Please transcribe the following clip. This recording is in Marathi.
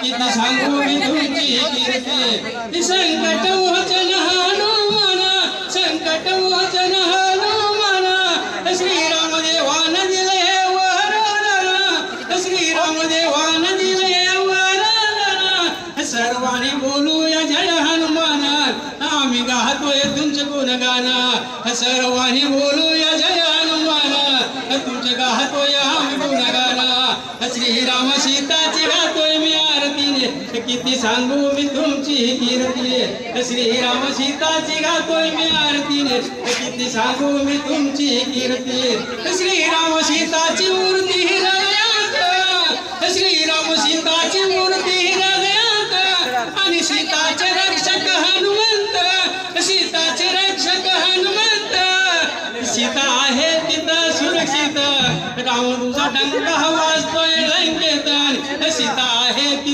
किती सांगू मी तुमची कीर्ती संकट मोचन हनुमान संकट मोचन हनुमान श्रीराम देवान दिले वरदान श्रीराम देवान दिले वरदान सर्वांनी बोलूया जय हनुमान आम्ही गातोय तुमचं गुणगान सर्वांनी बोलूया जय हनुमान तुमचे गातोय आम्ही गुणगान श्रीराम सीताची गातोय मी आरतीने किती सांगू मी तुमची कीर्ती श्रीराम सीताची गातोय मी आरतीने किती सांगू मी तुमची कीर्ती श्रीराम सीताची मूर्ती